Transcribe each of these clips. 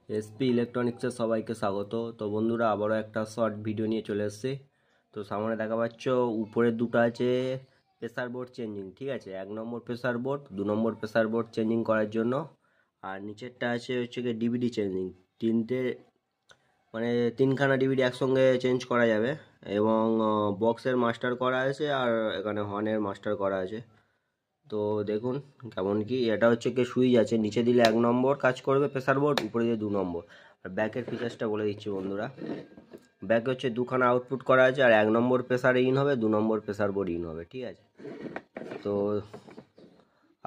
SP ইলেকট্রনিক্সের সবাইকে স্বাগত। তো বন্ধুরা, আবারও একটা শর্ট ভিডিও নিয়ে চলে এসেছি। তো সামনে দেখা পাচ্ছ উপরের দুটো আছে প্রেসার বোর্ড চেঞ্জিং, ঠিক আছে। 1 নম্বর প্রেসার বোর্ড, 2 নম্বর প্রেসার বোর্ড চেঞ্জিং করার জন্য। আর নিচেরটা আছে হচ্ছে গিয়ে ডিভিডি চেঞ্জিং। তিনটে মানে তিনখানা ডিভিডি একসঙ্গে চেঞ্জ করা যাবে। এবং বক্সের মাস্টার করা আছে আর এখানে হর্নের মাস্টার করা আছে। তো দেখুন কেমন কি। এটা হচ্ছে কি সুইচ আছে, নিচে দিলে 1 নম্বর কাজ করবে প্রেসার বোর্ড, উপরে দিয়ে 2 নম্বর। আর ব্যাকের ফিচার্সটা বলে দিচ্ছি বন্ধুরা। ব্যাকে হচ্ছে দুখানা আউটপুট করা আছে, আর 1 নম্বর প্রেসার ইন হবে, 2 নম্বর প্রেসার বোর্ড ইন হবে, ঠিক আছে। তো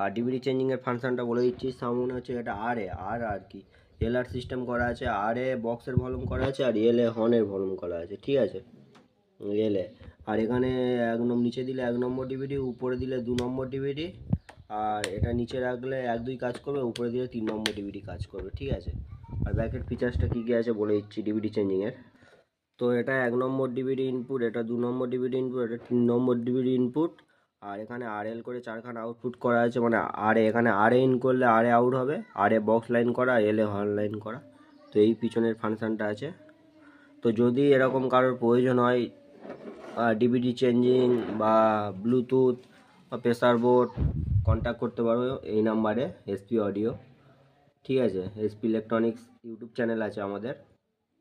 আর ডিভিডি চেঞ্জিংয়ের ফাংশনটা বলে দিচ্ছি। সামনে হচ্ছে এটা আর কি এলআর সিস্টেম করা আছে, আর এ বক্সের ভলিউম করা আছে, আর এল এ হর্নের ভলিউম করা আছে, ঠিক আছে। এলে আর এখানে একদম নিচে দিলে 1 নম্বর ডিভিডি, উপরে দিলে 2 নম্বর ডিভিডি। আর এটা নিচে রাখলে 1 2 কাজ করবে, উপরে দিলে 3 নম্বর ডিভিডি কাজ করবে, ঠিক আছে। আর ব্যাকের ফিচার্সটা কী কী আছে বলে দিচ্ছি ডিভিডি চেঞ্জিংয়ের। তো এটা 1 নম্বর ডিভিডি ইনপুট, এটা 2 নম্বর ডিভিডি ইনপুট, এটা 3 নম্বর ডিভিডি ইনপুট। আর এখানে আর এল করে 4খানা আউটপুট করা আছে, মানে আর এখানে আর এ ইন করলে আর এ আউট হবে, আর এ বক্স লাইন করা, এল এ হর্ন লাইন করা। তো এই পিছনের ফাংশনটা আছে। তো যদি এরকম কারোর প্রয়োজন হয় ডিভিডি চেঞ্জিং বা ব্লুটুথ বা প্রেসার বোর্ড, কন্ট্যাক্ট করতে পারো এই নাম্বারে, এসপি অডিও, ঠিক আছে। এসপি ইলেকট্রনিক্স ইউটিউব চ্যানেল আছে আমাদের,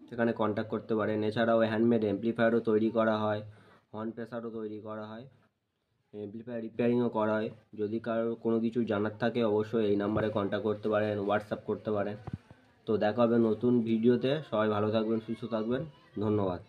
সেখানে কন্ট্যাক্ট করতে পারেন। এছাড়াও হ্যান্ডমেড অ্যাম্পলিফায়ারও তৈরি করা হয়, হর্ন প্রেসারও তৈরি করা হয়, অ্যাম্পলিফায়ার রিপেয়ারিংও করা হয়। যদি কারোর কোনো কিছু জানার থাকে অবশ্যই এই নাম্বারে কন্ট্যাক্ট করতে পারেন, হোয়াটসঅ্যাপ করতে পারেন। তো দেখা হবে নতুন ভিডিওতে। সবাই ভালো থাকবেন, সুস্থ থাকবেন, ধন্যবাদ।